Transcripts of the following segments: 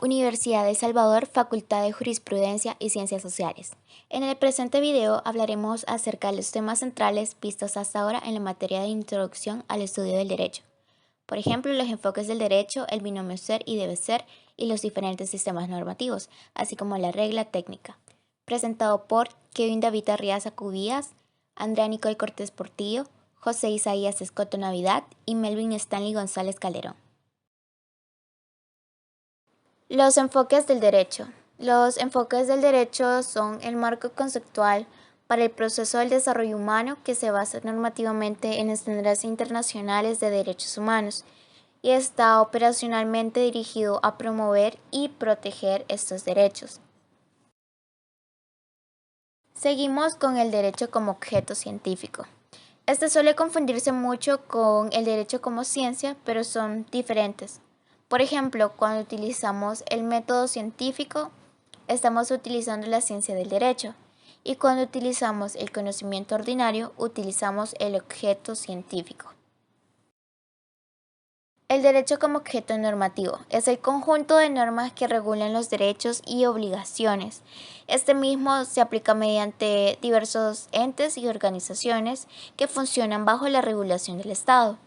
Universidad de El Salvador, Facultad de Jurisprudencia y Ciencias Sociales. En el presente video hablaremos acerca de los temas centrales vistos hasta ahora en la materia de introducción al estudio del derecho. Por ejemplo, los enfoques del derecho, el binomio ser y debe ser y los diferentes sistemas normativos, así como la regla técnica. Presentado por Kevin David Arriaza Cubías, Andrea Nicole Cortés Portillo, José Isaías Escoto Navidad y Melvin Stanley González Calderón. Los enfoques del derecho. Los enfoques del derecho son el marco conceptual para el proceso del desarrollo humano que se basa normativamente en estándares internacionales de derechos humanos y está operacionalmente dirigido a promover y proteger estos derechos. Seguimos con el derecho como objeto científico. Este suele confundirse mucho con el derecho como ciencia, pero son diferentes. Por ejemplo, cuando utilizamos el método científico, estamos utilizando la ciencia del derecho, y cuando utilizamos el conocimiento ordinario, utilizamos el objeto científico. El derecho como objeto normativo es el conjunto de normas que regulan los derechos y obligaciones. Este mismo se aplica mediante diversos entes y organizaciones que funcionan bajo la regulación del Estado.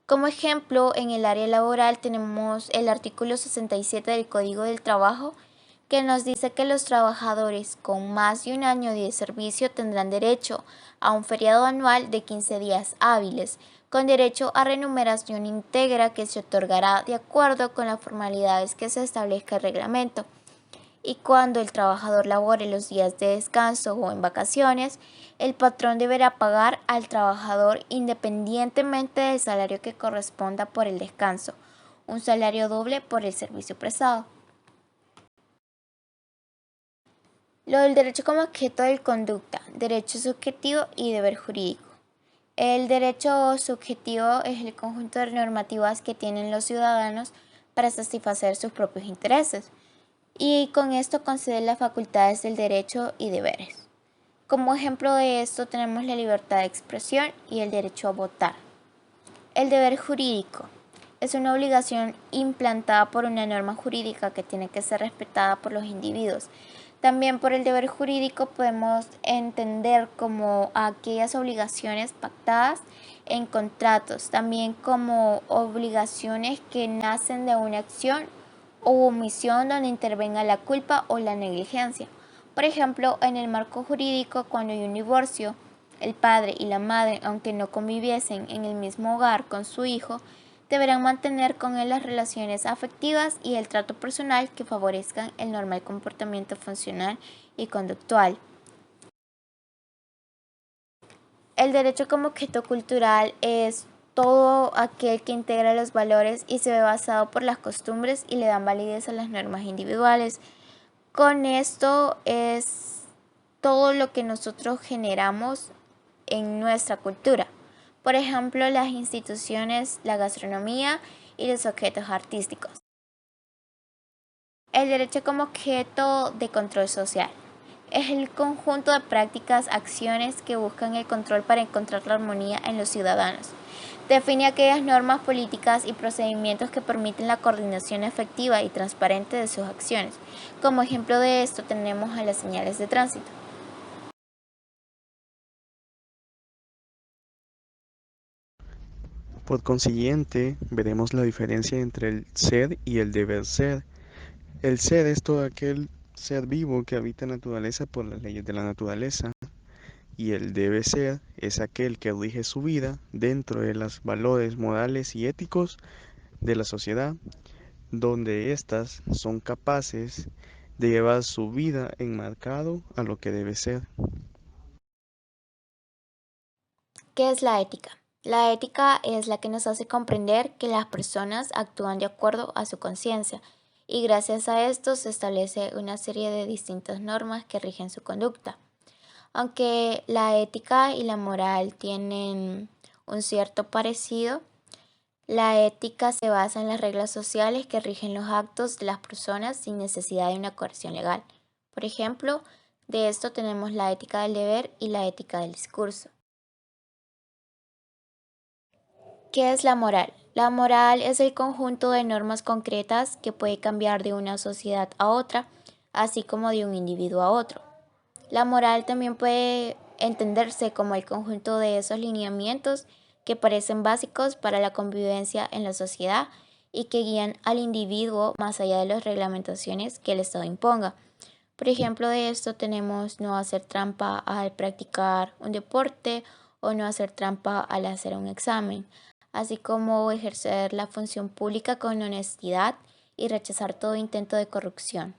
Como ejemplo, en el área laboral tenemos el artículo 67 del Código del Trabajo, que nos dice que los trabajadores con más de un año de servicio tendrán derecho a un feriado anual de 15 días hábiles, con derecho a remuneración íntegra que se otorgará de acuerdo con las formalidades que se establezca el reglamento. Y cuando el trabajador labore los días de descanso o en vacaciones, el patrón deberá pagar al trabajador independientemente del salario que corresponda por el descanso, un salario doble por el servicio prestado. Lo del derecho como objeto de conducta, derecho subjetivo y deber jurídico. El derecho subjetivo es el conjunto de normativas que tienen los ciudadanos para satisfacer sus propios intereses, y con esto concede las facultades del derecho y deberes. Como ejemplo de esto tenemos la libertad de expresión y el derecho a votar. El deber jurídico es una obligación implantada por una norma jurídica que tiene que ser respetada por los individuos. También por el deber jurídico podemos entender como aquellas obligaciones pactadas en contratos, también como obligaciones que nacen de una acción o omisión donde intervenga la culpa o la negligencia. Por ejemplo, en el marco jurídico, cuando hay un divorcio, el padre y la madre, aunque no conviviesen en el mismo hogar con su hijo, deberán mantener con él las relaciones afectivas y el trato personal que favorezcan el normal comportamiento funcional y conductual. El derecho como objeto cultural es todo aquel que integra los valores y se ve basado por las costumbres y le dan validez a las normas individuales. Con esto es todo lo que nosotros generamos en nuestra cultura. Por ejemplo, las instituciones, la gastronomía y los objetos artísticos. El derecho como objeto de control social es el conjunto de prácticas, acciones que buscan el control para encontrar la armonía en los ciudadanos. Define aquellas normas políticas y procedimientos que permiten la coordinación efectiva y transparente de sus acciones. Como ejemplo de esto tenemos a las señales de tránsito. Por consiguiente, veremos la diferencia entre el ser y el deber ser. El ser es todo aquel ser vivo que habita la naturaleza por las leyes de la naturaleza, y el debe ser es aquel que rige su vida dentro de los valores morales y éticos de la sociedad, donde éstas son capaces de llevar su vida enmarcado a lo que debe ser. ¿Qué es la ética? La ética es la que nos hace comprender que las personas actúan de acuerdo a su conciencia y gracias a esto se establece una serie de distintas normas que rigen su conducta. Aunque la ética y la moral tienen un cierto parecido, la ética se basa en las reglas sociales que rigen los actos de las personas sin necesidad de una coerción legal. Por ejemplo, de esto tenemos la ética del deber y la ética del discurso. ¿Qué es la moral? La moral es el conjunto de normas concretas que puede cambiar de una sociedad a otra, así como de un individuo a otro. La moral también puede entenderse como el conjunto de esos lineamientos que parecen básicos para la convivencia en la sociedad y que guían al individuo más allá de las reglamentaciones que el Estado imponga. Por ejemplo, de esto tenemos no hacer trampa al practicar un deporte o no hacer trampa al hacer un examen, así como ejercer la función pública con honestidad y rechazar todo intento de corrupción.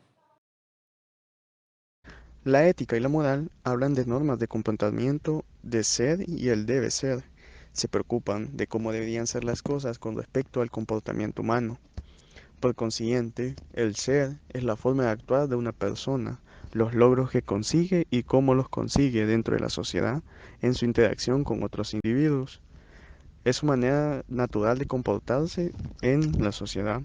La ética y la moral hablan de normas de comportamiento, de ser y el debe ser. Se preocupan de cómo deberían ser las cosas con respecto al comportamiento humano. Por consiguiente, el ser es la forma de actuar de una persona, los logros que consigue y cómo los consigue dentro de la sociedad en su interacción con otros individuos. Es su manera natural de comportarse en la sociedad.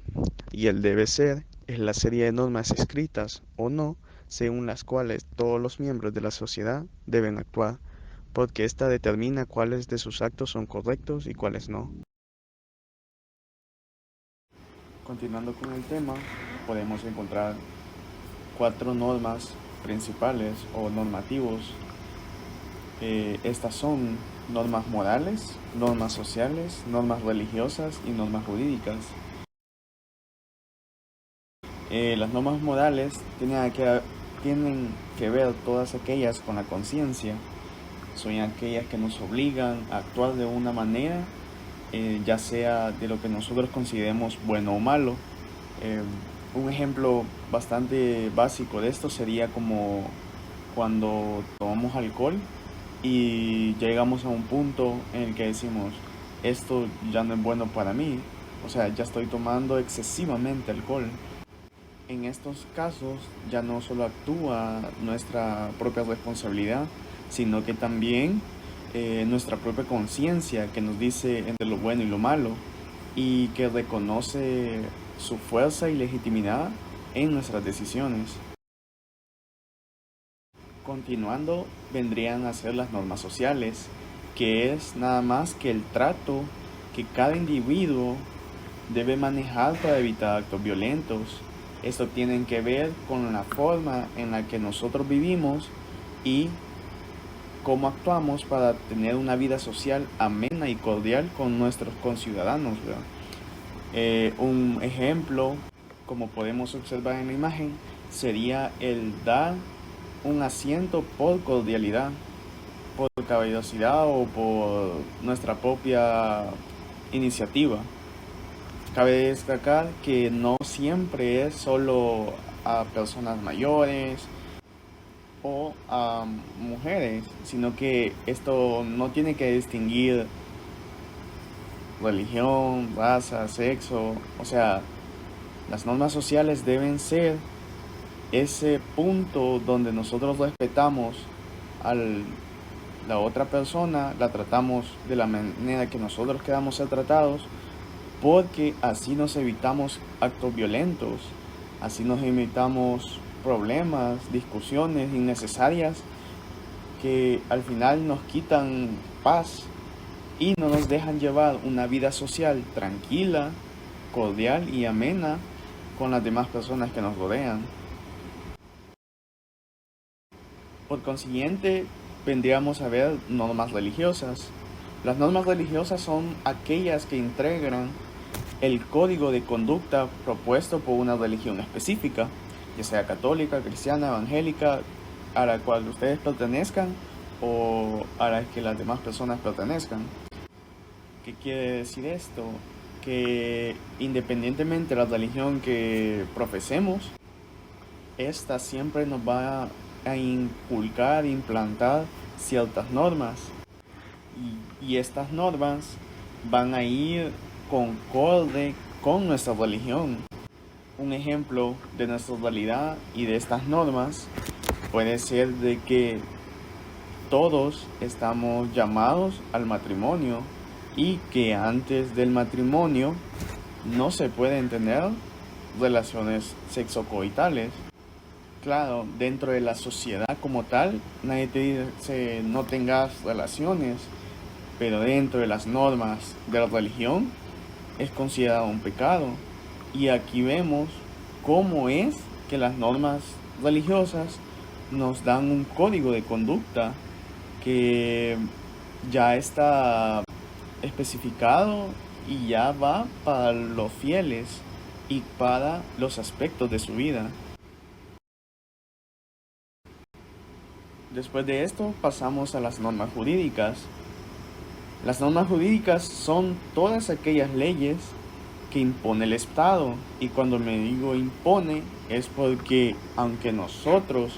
Y el debe ser es la serie de normas escritas o no, según las cuales todos los miembros de la sociedad deben actuar, porque ésta determina cuáles de sus actos son correctos y cuáles no. Continuando con el tema, podemos encontrar cuatro normas principales o normativos. Estas son normas morales, normas sociales, normas religiosas y normas jurídicas. Las normas morales tienen que ver todas aquellas con la conciencia. Son aquellas que nos obligan a actuar de una manera, ya sea de lo que nosotros consideremos bueno o malo. Un ejemplo bastante básico de esto sería como cuando tomamos alcohol y llegamos a un punto en el que decimos, esto ya no es bueno para mí, o sea, ya estoy tomando excesivamente alcohol. En estos casos ya no solo actúa nuestra propia responsabilidad, sino que también nuestra propia conciencia que nos dice entre lo bueno y lo malo y que reconoce su fuerza y legitimidad en nuestras decisiones. Continuando, vendrían a ser las normas sociales, que es nada más que el trato que cada individuo debe manejar para evitar actos violentos. Esto tiene que ver con la forma en la que nosotros vivimos y cómo actuamos para tener una vida social amena y cordial con nuestros conciudadanos, ¿verdad? Un ejemplo, como podemos observar en la imagen, sería el dar un asiento por cordialidad, por caballerosidad o por nuestra propia iniciativa. Cabe destacar que no siempre es solo a personas mayores o a mujeres, sino que esto no tiene que distinguir religión, raza, sexo. O sea, las normas sociales deben ser ese punto donde nosotros respetamos a la otra persona, la tratamos de la manera que nosotros queramos ser tratados, porque así nos evitamos actos violentos, así nos evitamos problemas, discusiones innecesarias que al final nos quitan paz y no nos dejan llevar una vida social tranquila, cordial y amena con las demás personas que nos rodean. Por consiguiente, vendríamos a ver normas religiosas. Las normas religiosas son aquellas que integran el código de conducta propuesto por una religión específica, ya sea católica, cristiana, evangélica, a la cual ustedes pertenezcan o a la que las demás personas pertenezcan. ¿Qué quiere decir esto? Que independientemente de la religión que profesemos, esta siempre nos va a inculcar, implantar ciertas normas y estas normas van a ir concorde con nuestra religión. Un ejemplo de nuestra realidad y de estas normas puede ser de que todos estamos llamados al matrimonio y que antes del matrimonio no se pueden tener relaciones sexocoitales. Claro, dentro de la sociedad como tal, nadie te dice no tengas relaciones, pero dentro de las normas de la religión, es considerado un pecado. Y aquí vemos cómo es que las normas religiosas nos dan un código de conducta que ya está especificado y ya va para los fieles y para los aspectos de su vida. Después de esto pasamos a las normas jurídicas. Las normas jurídicas son todas aquellas leyes que impone el Estado. Y cuando me digo impone es porque aunque nosotros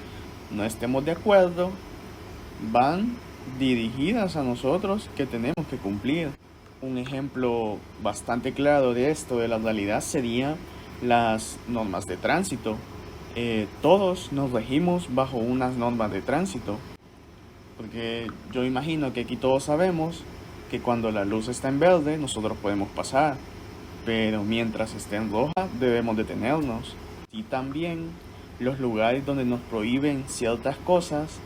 no estemos de acuerdo, van dirigidas a nosotros que tenemos que cumplir. Un ejemplo bastante claro de esto, de la realidad, serían las normas de tránsito. Todos nos regimos bajo unas normas de tránsito, porque yo imagino que aquí todos sabemos que cuando la luz está en verde nosotros podemos pasar, pero mientras esté en roja debemos detenernos. Y también los lugares donde nos prohíben ciertas cosas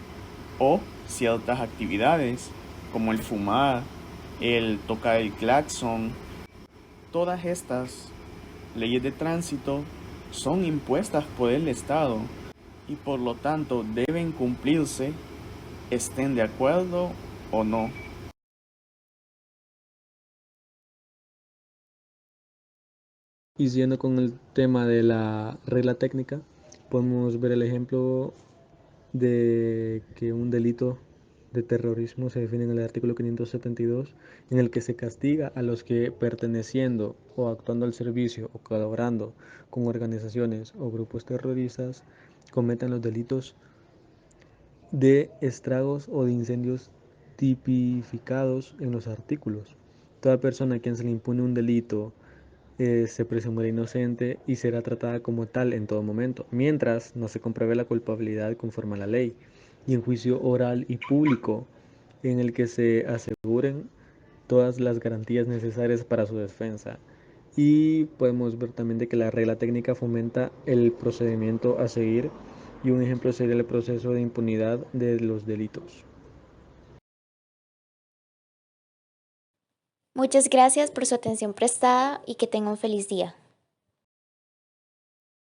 o ciertas actividades, como el fumar, el tocar el claxon. Todas estas leyes de tránsito son impuestas por el Estado y por lo tanto deben cumplirse, estén de acuerdo o no. Y siguiendo con el tema de la regla técnica, podemos ver el ejemplo de que un delito de terrorismo se define en el artículo 572, en el que se castiga a los que perteneciendo o actuando al servicio o colaborando con organizaciones o grupos terroristas cometan los delitos de estragos o de incendios tipificados en los artículos. Toda persona a quien se le impune un delito se presumirá inocente y será tratada como tal en todo momento, mientras no se compruebe la culpabilidad conforme a la ley, y en juicio oral y público en el que se aseguren todas las garantías necesarias para su defensa. Y podemos ver también de que la regla técnica fomenta el procedimiento a seguir y un ejemplo sería el proceso de impunidad de los delitos. Muchas gracias por su atención prestada y que tenga un feliz día.